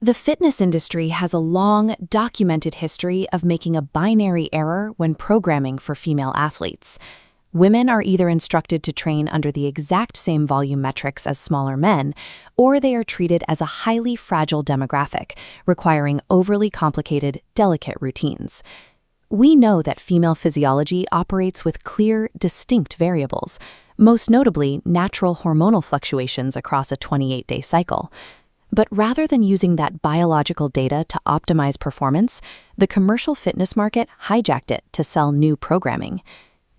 The fitness industry has a long, documented history of making a binary error when programming for female athletes. Women are either instructed to train under the exact same volume metrics as smaller men, or they are treated as a highly fragile demographic, requiring overly complicated, delicate routines. We know that female physiology operates with clear, distinct variables, most notably natural hormonal fluctuations across a 28-day cycle. But rather than using that biological data to optimize performance, the commercial fitness market hijacked it to sell new programming.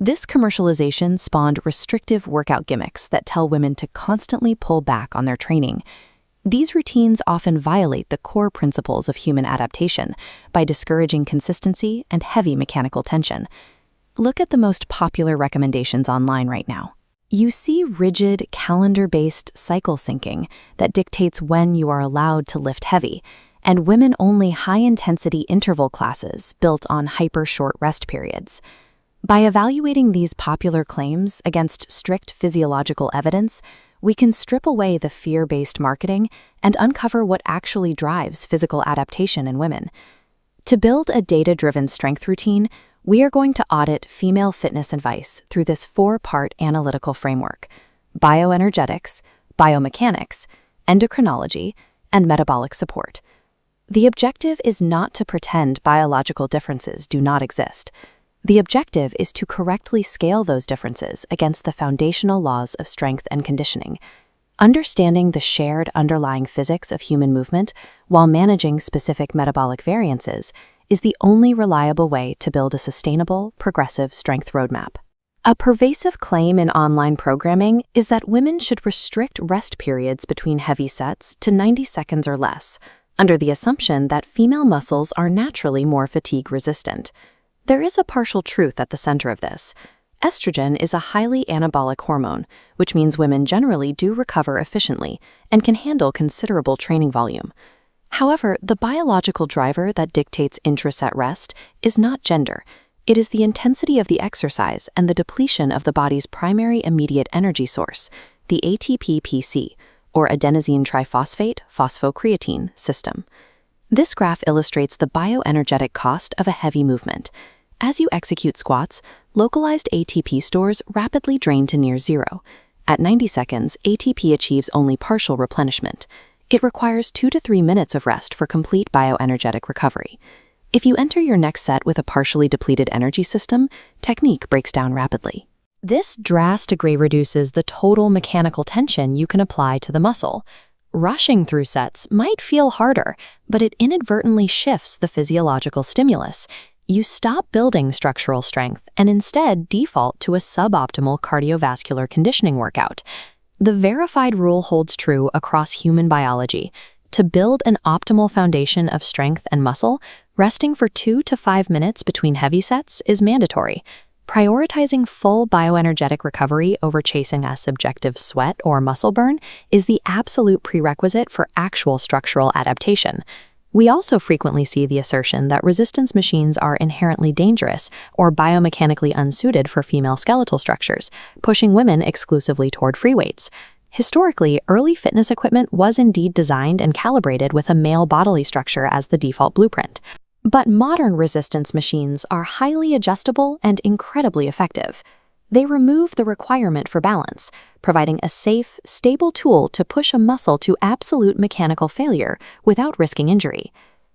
This commercialization spawned restrictive workout gimmicks that tell women to constantly pull back on their training. These routines often violate the core principles of human adaptation by discouraging consistency and heavy mechanical tension. Look at the most popular recommendations online right now. You see rigid, calendar-based cycle syncing that dictates when you are allowed to lift heavy, and women-only high-intensity interval classes built on hyper-short rest periods. By evaluating these popular claims against strict physiological evidence, we can strip away the fear-based marketing and uncover what actually drives physical adaptation in women. To build a data-driven strength routine, we are going to audit female fitness advice through this 4-part analytical framework: bioenergetics, biomechanics, endocrinology, and metabolic support. The objective is not to pretend biological differences do not exist. The objective is to correctly scale those differences against the foundational laws of strength and conditioning. Understanding the shared underlying physics of human movement while managing specific metabolic variances is the only reliable way to build a sustainable, progressive strength roadmap. A pervasive claim in online programming is that women should restrict rest periods between heavy sets to 90 seconds or less, under the assumption that female muscles are naturally more fatigue-resistant. There is a partial truth at the center of this. Estrogen is a highly anabolic hormone, which means women generally do recover efficiently and can handle considerable training volume. However, the biological driver that dictates intraset rest is not gender. It is the intensity of the exercise and the depletion of the body's primary immediate energy source, the ATP-PC, or adenosine triphosphate phosphocreatine system. This graph illustrates the bioenergetic cost of a heavy movement. As you execute squats, localized ATP stores rapidly drain to near zero. At 90 seconds, ATP achieves only partial replenishment. It requires 2 to 3 minutes of rest for complete bioenergetic recovery. If you enter your next set with a partially depleted energy system, technique breaks down rapidly. This drastically reduces the total mechanical tension you can apply to the muscle. Rushing through sets might feel harder, but it inadvertently shifts the physiological stimulus. You stop building structural strength and instead default to a suboptimal cardiovascular conditioning workout. The verified rule holds true across human biology. To build an optimal foundation of strength and muscle, resting for 2 to 5 minutes between heavy sets is mandatory. Prioritizing full bioenergetic recovery over chasing a subjective sweat or muscle burn is the absolute prerequisite for actual structural adaptation. We also frequently see the assertion that resistance machines are inherently dangerous or biomechanically unsuited for female skeletal structures, pushing women exclusively toward free weights. Historically, early fitness equipment was indeed designed and calibrated with a male bodily structure as the default blueprint. But modern resistance machines are highly adjustable and incredibly effective. They remove the requirement for balance, providing a safe, stable tool to push a muscle to absolute mechanical failure without risking injury.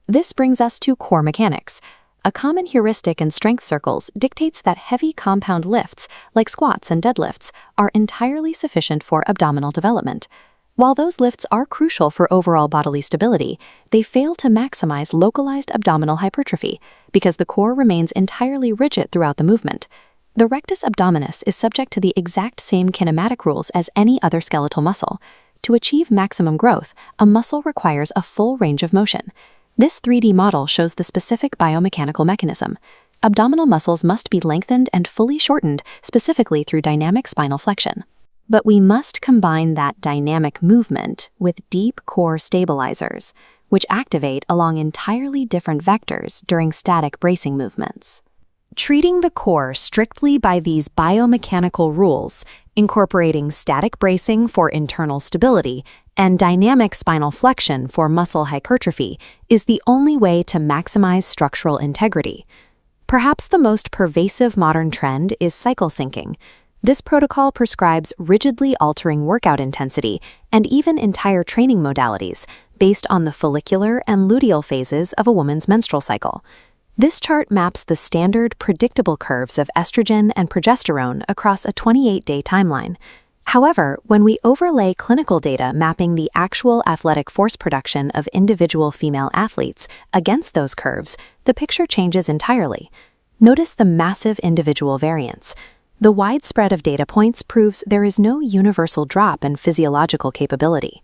This brings us to core mechanics. A common heuristic in strength circles dictates that heavy compound lifts, like squats and deadlifts, are entirely sufficient for abdominal development. While those lifts are crucial for overall bodily stability, they fail to maximize localized abdominal hypertrophy because the core remains entirely rigid throughout the movement. The rectus abdominis is subject to the exact same kinematic rules as any other skeletal muscle. To achieve maximum growth, a muscle requires a full range of motion. This 3D model shows the specific biomechanical mechanism. Abdominal muscles must be lengthened and fully shortened, specifically through dynamic spinal flexion. But we must combine that dynamic movement with deep core stabilizers, which activate along entirely different vectors during static bracing movements. Treating the core strictly by these biomechanical rules, incorporating static bracing for internal stability And dynamic spinal flexion for muscle hypertrophy is the only way to maximize structural integrity. Perhaps the most pervasive modern trend is cycle syncing. This protocol prescribes rigidly altering workout intensity and even entire training modalities based on the follicular and luteal phases of a woman's menstrual cycle. This chart maps the standard, predictable curves of estrogen and progesterone across a 28-day timeline. However, when we overlay clinical data mapping the actual athletic force production of individual female athletes against those curves, the picture changes entirely. Notice the massive individual variance. The wide spread of data points proves there is no universal drop in physiological capability.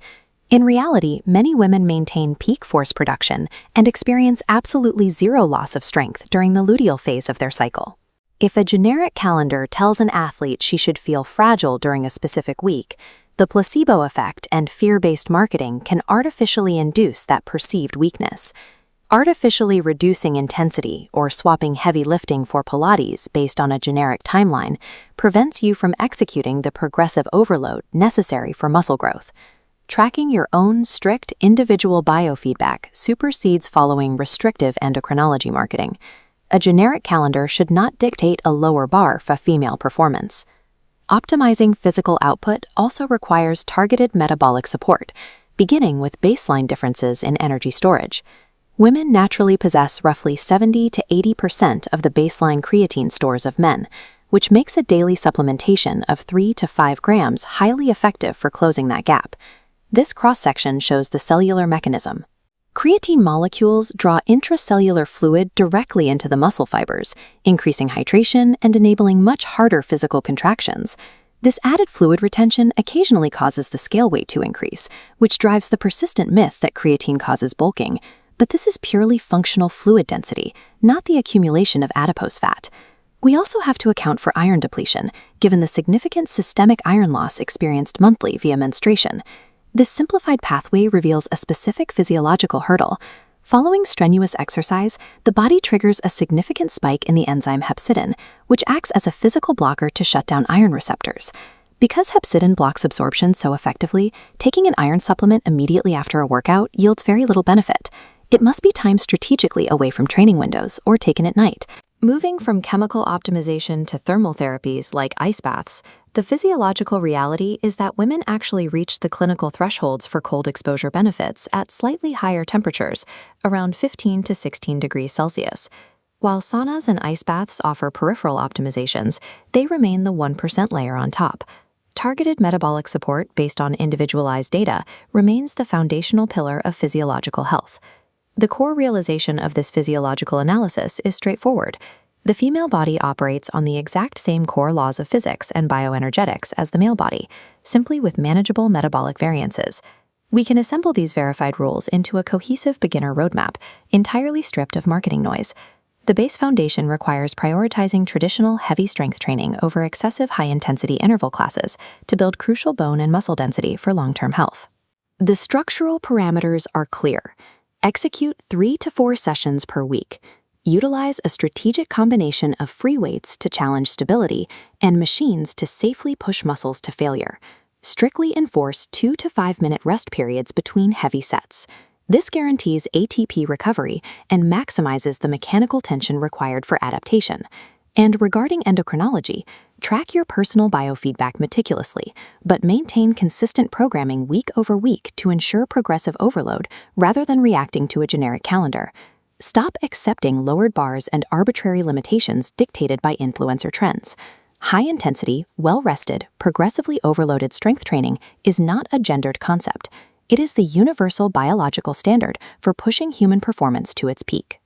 In reality, many women maintain peak force production and experience absolutely zero loss of strength during the luteal phase of their cycle. If a generic calendar tells an athlete she should feel fragile during a specific week, the placebo effect and fear-based marketing can artificially induce that perceived weakness. Artificially reducing intensity or swapping heavy lifting for Pilates based on a generic timeline prevents you from executing the progressive overload necessary for muscle growth. Tracking your own strict individual biofeedback supersedes following restrictive endocrinology marketing. A generic calendar should not dictate a lower bar for female performance. Optimizing physical output also requires targeted metabolic support, beginning with baseline differences in energy storage. Women naturally possess roughly 70 to 80% of the baseline creatine stores of men, which makes a daily supplementation of 3 to 5 grams highly effective for closing that gap. This cross-section shows the cellular mechanism. Creatine molecules draw intracellular fluid directly into the muscle fibers, increasing hydration and enabling much harder physical contractions. This added fluid retention occasionally causes the scale weight to increase, which drives the persistent myth that creatine causes bulking. But this is purely functional fluid density, not the accumulation of adipose fat. We also have to account for iron depletion, given the significant systemic iron loss experienced monthly via menstruation. This simplified pathway reveals a specific physiological hurdle. Following strenuous exercise, the body triggers a significant spike in the enzyme hepcidin, which acts as a physical blocker to shut down iron receptors. Because hepcidin blocks absorption so effectively, taking an iron supplement immediately after a workout yields very little benefit. It must be timed strategically away from training windows or taken at night. Moving from chemical optimization to thermal therapies like ice baths, the physiological reality is that women actually reach the clinical thresholds for cold exposure benefits at slightly higher temperatures, around 15 to 16 degrees Celsius. While saunas and ice baths offer peripheral optimizations, they remain the 1% layer on top. Targeted metabolic support based on individualized data remains the foundational pillar of physiological health. The core realization of this physiological analysis is straightforward. The female body operates on the exact same core laws of physics and bioenergetics as the male body, simply with manageable metabolic variances. We can assemble these verified rules into a cohesive beginner roadmap, entirely stripped of marketing noise. The base foundation requires prioritizing traditional heavy strength training over excessive high-intensity interval classes to build crucial bone and muscle density for long-term health. The structural parameters are clear. Execute 3 to 4 sessions per week. Utilize a strategic combination of free weights to challenge stability and machines to safely push muscles to failure. Strictly enforce 2 to 5 minute rest periods between heavy sets. This guarantees ATP recovery and maximizes the mechanical tension required for adaptation. And regarding endocrinology, track your personal biofeedback meticulously, but maintain consistent programming week over week to ensure progressive overload rather than reacting to a generic calendar. Stop accepting lowered bars and arbitrary limitations dictated by influencer trends. High-intensity, well-rested, progressively overloaded strength training is not a gendered concept. It is the universal biological standard for pushing human performance to its peak.